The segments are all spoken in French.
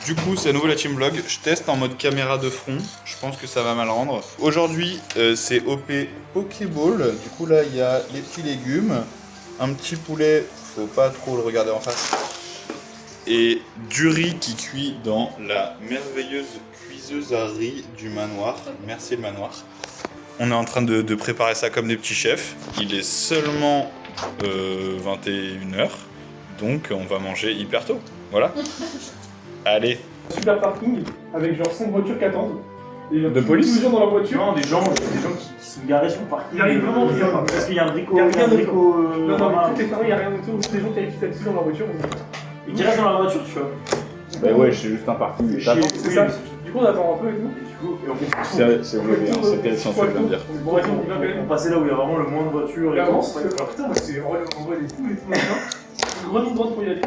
Du coup, c'est à nouveau la team vlog. Je teste en mode caméra de front. Je pense que ça va mal rendre. Aujourd'hui, c'est OP Pokéball. Du coup, là, il y a les petits légumes, un petit poulet, faut pas trop le regarder en face, et du riz qui cuit dans la merveilleuse cuiseuse à riz du manoir. Merci le manoir. On est en train de préparer ça comme des petits chefs. Il est seulement 21h, donc on va manger hyper tôt. Voilà. Allez. Super parking avec genre 5 voitures qui attendent. De police? Tous les gens dans la voiture. Non, des gens qui sont garés sur le parking. Il arrive vraiment rien. Parce qu'il y a un brico. Il y a rien un brico. Non, non, mais tout est fermé, il n'y a rien autour. Des gens qui arrivent qui dans la voiture. Et qui restent dans la voiture, tu vois. Bah ouais, c'est juste un parking. C'est ça. Du coup, on attend un peu et tout. Et on fait C'est vrai, hein, c'est terrifiant ce que je viens de dire. Bon, vas-y, on y va quand même. on passait là où il y a vraiment le moins de voitures. Et Et avant, tout. putain, c'est en vrai, les fous et tout machin. Une grande ligne droite pour y aller.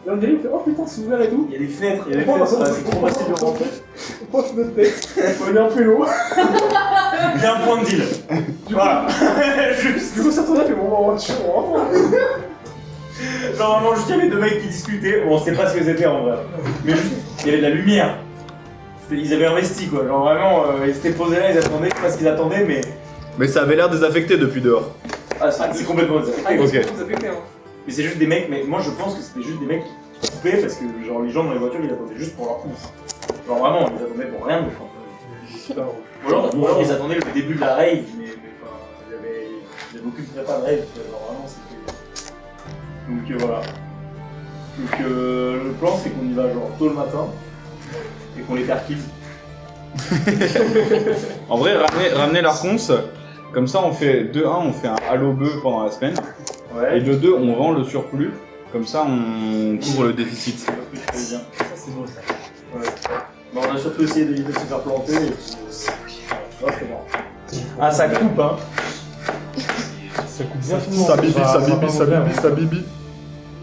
Là, on dirait, il fait oh putain, c'est ouvert et tout. Il y a des fenêtres, il y a des fenêtres, c'est trop facile de rentrer. On passe notre tête. On est un pélo. Il y a un point de deal. Voilà. Juste. Du coup, ça tourne, fait bon, on rentre. Normalement, juste il y avait deux mecs qui discutaient. Bon, on sait pas ce que c'était en vrai. Mais juste, il y avait de la lumière. Ils avaient investi quoi. Genre vraiment, ils s'étaient posés là, ils attendaient, je sais pas ce qu'ils attendaient, mais. Mais ça avait l'air désaffecté depuis dehors. Ah, c'est complètement désaffecté. Ok. Ça pété, hein. Mais c'est juste des mecs, mais moi je pense que c'était juste des mecs qui coupaient parce que genre les gens dans les voitures ils attendaient juste pour leur course. Genre vraiment, ils attendaient pour rien de quoi. Ou alors ils attendaient le début de la rave, mais enfin, il y avait aucune prépa de rave, genre vraiment c'était. Donc voilà. Donc le plan c'est qu'on y va genre tôt le matin et qu'on les perquise. En vrai, ramener l'Arconce, comme ça on fait de 1, on fait un halo bœuf pendant la semaine. Ouais. Et de 2, on vend le surplus, comme ça on couvre le déficit. C'est ce que tu fais bien. Ça c'est beau ça. Ouais. Bon, on a surtout essayé d'éviter de se faire planter et puis. Ouais, c'est bon. Ah, ça coupe hein. Ça coupe bien finement. Ça bibi.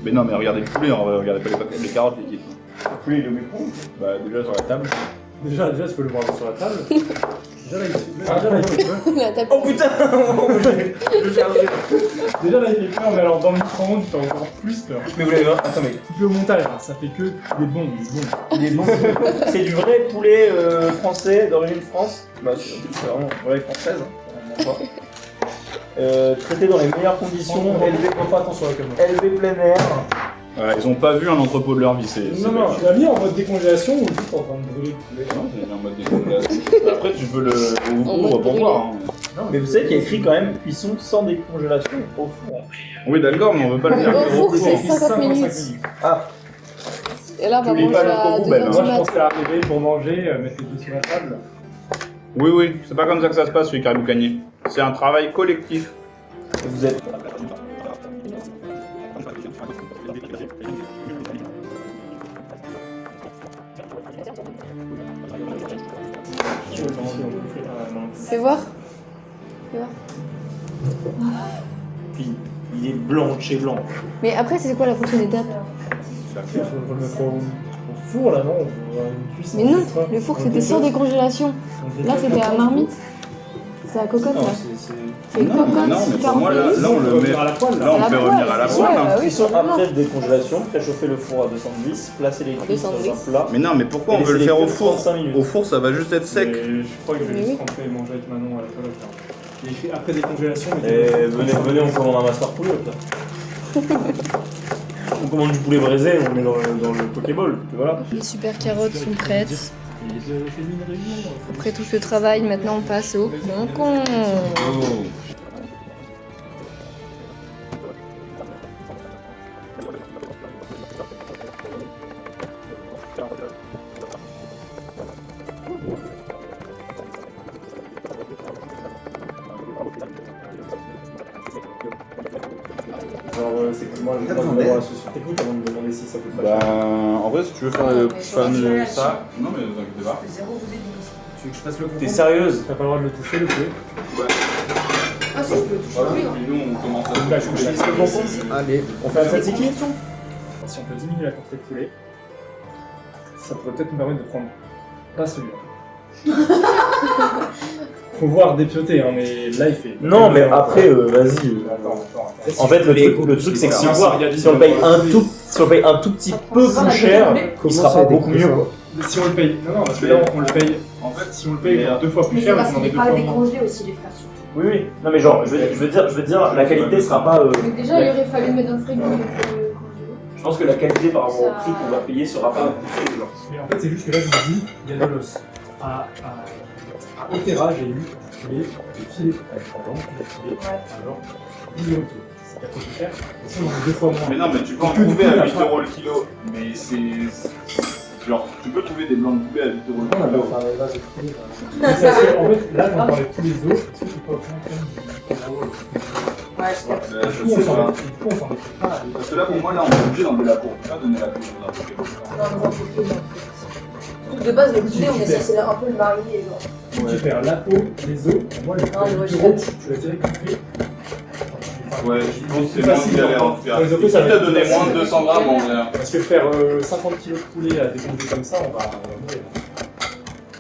Mais non, mais regardez le poulet, regardez pas les carottes, les kiffs. Le poulet il le met où? Bah, déjà sur la table. Déjà, tu peux le voir sur la table. Déjà, là, il fait peur. La table. Oh putain. Déjà, là, il fait peur, mais alors dans le micro-ondes, tu fais encore plus peur. Mais vous l'avez vu? Attends, mais. Tout le montage, hein, ça fait que des bons, des bons. C'est du vrai poulet français d'origine France. Bah, c'est vraiment vrai française. Hein, vraiment pas. Traité dans les meilleures conditions, élevé, pas attention à la caméra. élevé plein air. Voilà, ils ont pas vu un entrepôt de leur vie, c'est. Non, tu l'as mis en mode décongélation ou juste en train de brûler le poulet? Non, j'ai mis en mode décongélation. Après, tu peux le ouvrir pour voir. Hein. Mais vous savez qu'il y a écrit quand même cuisson sans décongélation au four. Oui, d'accord, mais on veut pas le dire. Au four, c'est écrit 50 minutes. Ah, Et là, on va T'oublies manger pas le à coco 2h belle, du hein. Moi, je mat. pensais arriver pour manger, mettre les pieds sur la table. Oui, c'est pas comme ça que ça se passe chez Caribou Cagné. C'est un travail collectif. vous êtes. Fais voir. Puis, il est blanc de chez blanc. Mais après, c'est quoi la prochaine étape? Il faut le mettre au four là, non? Une cuisson. Mais non, le four c'était sans décongélation. Là, c'était à marmite. C'est à cocotte là. C'est Non, cocotte, mais pour 40 moi, là, minutes. on le met. à la poêle Là, là. on le fait revenir à la poêle. hein. oui, Cuisson complètement. après décongélation, préchauffer le four à 210, placer les cuisses dans un 210. plat. Mais non, mais pourquoi Et on veut le laisser faire les au cuire four? 35 minutes. Au four, ça va juste être sec. Mais je crois que je vais Mais juste oui. rentrer et manger avec Manon à la toilette là. Il écrit après décongélation. Et venez, on commande un master poulet au pire. On commande du poulet braisé, on met dans le Pokéball, puis voilà. Les super carottes sont prêtes. Il fait une réunion. Après tout ce travail, maintenant on passe au concombre. Oh. Genre, c'est que moi, j'ai pas besoin d'avoir la solution technique avant de me demander si ça coûte pas Bah, cher. en vrai, si tu veux faire le fan ça. Non, mais vous inquiétez pas. Tu veux que je fasse le concombre? T'es sérieuse? T'as pas le droit de le toucher, le poulet. Ah si, je peux toucher. Voilà, et puis nous, on commence à. Là, je glisse le concombre. Allez, on fait un tzatziki? Si on peut diminuer la quantité de poulet, ça pourrait peut-être nous permettre de prendre pas celui-là. Faut voir dépioter, hein, mais là il fait. Non, mais après, vas-y. Attends. En fait, le truc, c'est que si on paye un tout petit peu plus cher, il sera pas beaucoup mieux, quoi. Si on le paye. Non, parce que là, on le paye. En fait, si on le paye 2 fois plus Mais c'est cher, parce on en qu'il est est 2 pas fois moins. décongelé aussi, les frères, surtout. Oui, oui. Non, mais genre, je veux dire, la qualité sera pas. Donc déjà, il aurait fallu mettre dans le frigo. Je pense que la qualité par rapport au prix qu'on va payer sera pas boostée, genre. Mais en fait, c'est juste que là, je me dis, il y a de l'os. À Otera, j'ai eu des filets, pardon, des filets, alors, 10 euros le kilo. C'est 4 fois plus cher. Et ça, on en a 2 fois moins. Mais non, mais tu peux en trouver à 8 euros le kilo. Mais c'est. Genre, tu peux trouver des blancs de poulet à 8 euros le kilo. Mais c'est parce que, en fait, là, on parlait de tous les os. Est-ce que tu peux obtenir quand même du gros? Ouais, je capte. Du coup, on s'en est pas. Parce que là, pour moi, là, on est obligé d'enlever la peau. On peut pas donner la peau dans un Pokémon. Non, dans un Pokémon. Surtout que de base, le poulet, on est censé un peu le marier, genre. Tu perds la peau, les os, et moi, le Ah, ouais, plus je gros, capte. tu l'as direct coupé. Ouais, je pense que c'est moins facile, galère en hein. tout cas. Pour les Si opos, ça va t'as être donné facile. moins de 200 grammes en vrai. Parce que faire 50 kg de poulet à décongeler comme ça, on va mourir.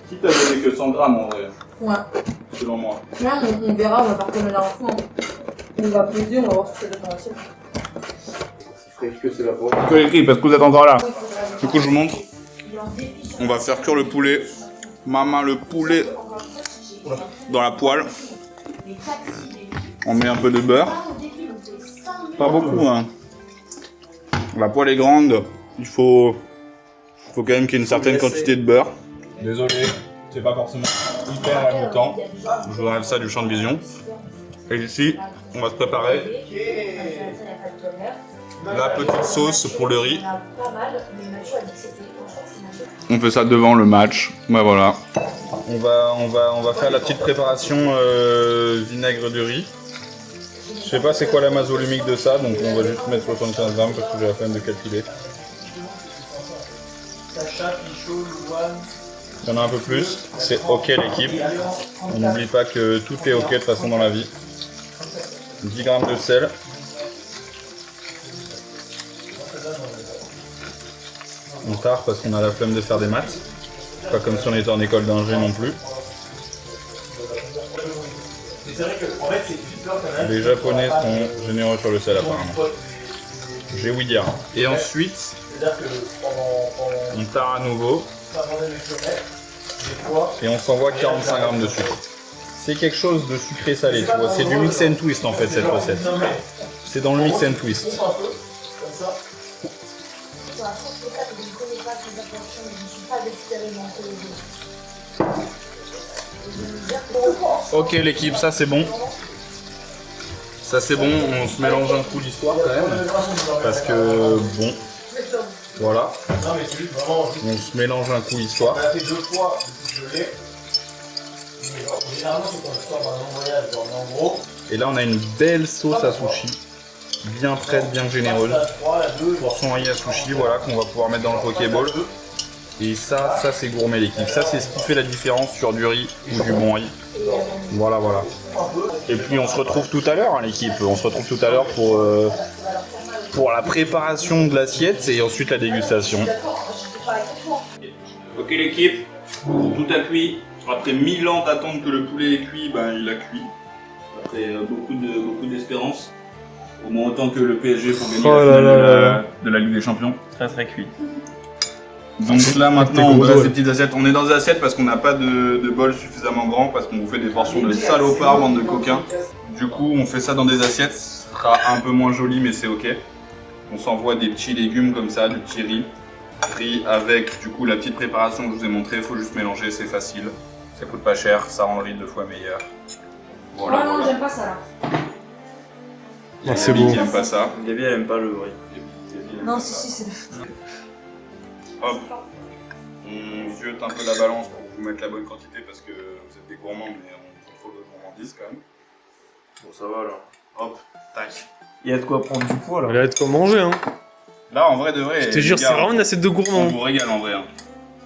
Si t'as donné que 100 grammes en vrai, Ouais. selon moi. Là, on verra, on va faire comme la dernière fois. On va peser, on va voir ce que ça donne dans l'assiette. Que c'est la peau. Que l'écrit, parce que vous êtes encore là. Du coup, je vous montre. On va faire cuire le poulet. Maman, le poulet dans la poêle. On met un peu de beurre. Pas beaucoup, hein. La poêle est grande. Il faut quand même qu'il y ait une certaine quantité de beurre. Désolé, c'est pas forcément hyper agitant. Je vous enlève ça du champ de vision. Et ici, on va se préparer la petite sauce pour le riz. On fait ça devant le match. Bah voilà. On va faire la petite préparation vinaigre de riz. Je sais pas c'est quoi la masse volumique de ça, donc on va juste mettre 75 grammes parce que j'ai la peine de calculer. Il y en a un peu plus, c'est ok l'équipe. On n'oublie pas que tout est ok de toute façon dans la vie. 10 grammes de sel. On tard parce qu'on a la flemme de faire des maths. Pas comme si on était en école d'ingé non plus. Les Japonais sont généreux sur le sel apparemment. J'ai ouï dire. Et ensuite, on tard à nouveau. Et on s'envoie 45 grammes de sucre. C'est quelque chose de sucré salé, tu vois. C'est du mix and twist en fait cette recette. C'est dans le mix and twist. Ok l'équipe, ça c'est bon. Ça c'est bon, on se mélange un coup l'histoire quand même. Parce que bon, voilà. On se mélange un coup l'histoire. Et là on a une belle sauce à sushi. Bien prête, bien généreuse. Pour son riz à sushi, voilà, qu'on va pouvoir mettre dans le Pokéball. Et ça c'est gourmet l'équipe. Ça c'est ce qui fait la différence sur du riz ou du bon riz. Voilà, voilà. Et puis on se retrouve tout à l'heure hein, l'équipe. On se retrouve tout à l'heure pour la préparation de l'assiette et ensuite la dégustation. Ok l'équipe, tout a cuit. Après 1000 ans d'attente que le poulet est cuit, ben il a cuit. Après beaucoup d'espérance. Au moins autant que le PSG pour gagner la finale de la Ligue des Champions. Très très cuit. Donc là maintenant on dresse les petites assiettes. On est dans des assiettes parce qu'on n'a pas de bol suffisamment grand parce qu'on vous fait des portions de salopards, bande de coquins. Du coup on fait ça dans des assiettes, ce sera un peu moins joli mais c'est ok. On s'envoie des petits légumes comme ça, du petit riz. Riz avec du coup la petite préparation que je vous ai montré, il faut juste mélanger, c'est facile. Ça coûte pas cher, ça rend le riz 2 fois meilleur. Voilà, non, voilà. j'aime pas ça là. Ah, c'est beau. Qui aime pas ça. Gabi elle aime pas le riz. Non, si, c'est. Hop, on ziote un peu la balance pour vous mettre la bonne quantité parce que vous êtes des gourmands mais on contrôle votre gourmandise quand même. Bon ça va là. Hop, tac. Il y a de quoi prendre du poids là. Il va être quoi manger, hein. Là en vrai de vrai, Je te jure, c'est vraiment une assiette de on gourmand. vous régale en vrai. Hein.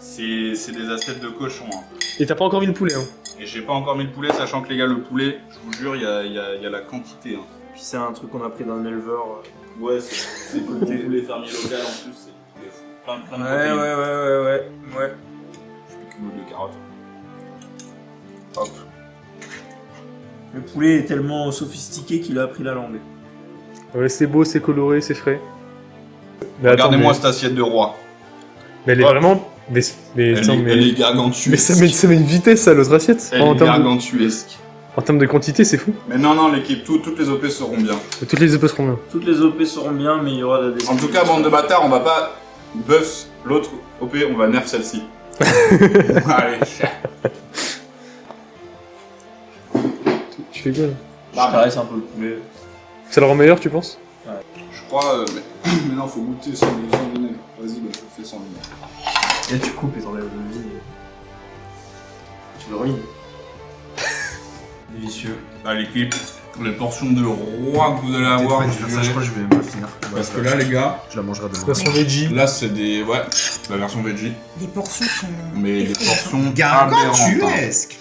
C'est des assiettes de cochon. Hein. Et t'as pas encore mis le poulet, hein. Et j'ai pas encore mis le poulet, sachant que les gars, le poulet, je vous jure, il y a la quantité. Hein. Puis c'est un truc qu'on a pris d'un éleveur. Ouais, c'est côté poulet fermier local en plus, c'est plein de protéines. Ouais. De carottes. Hop. Le poulet est tellement sophistiqué qu'il a appris la langue. Ouais, c'est beau, c'est coloré, c'est frais. Mais attends, Regardez-moi mais- cette assiette de roi. mais elle est Hop. vraiment Mais attends, Elle mais. est gargantuesque. Mais ça met une vitesse à l'autre assiette. Elle En est termes de, gargantuesque. en termes de quantité, c'est fou. Mais non, l'équipe, toutes les OP seront bien. Toutes les épées seront bien. Toutes les OP seront bien, mais il y aura de la En description. tout cas, bande de bâtards, on va pas buff l'autre OP, on va nerf celle-ci. Allez. Tu fais quoi là? Je caresse un peu le poulet. Ça le rend meilleur, tu penses? Je crois, mais non, faut goûter sans vinaigre. Vas-y, bah, je fais sans vinaigre. Et là, tu coupes et t'enlèves le vide. Tu le ruines. Délicieux. Ah, l'équipe, les portions de roi que vous allez avoir, Je crois que je vais me la finir. parce que là, les gars, Je la mangerai demain. Version veggie. là, c'est des. Ouais, la version veggie. Les portions sont. Mais les portions aberrantes, hein. gargantuesques.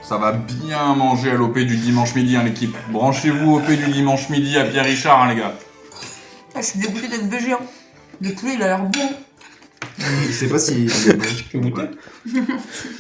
Ça va bien manger à l'OP du dimanche midi, hein, l'équipe. Branchez-vous au OP du dimanche midi à Pierre Richard, hein, les gars. Ah, je suis dégoûté d'être végé. Hein. Le poulet, il a l'air bon. Je sais pas si. Tu peux goûter?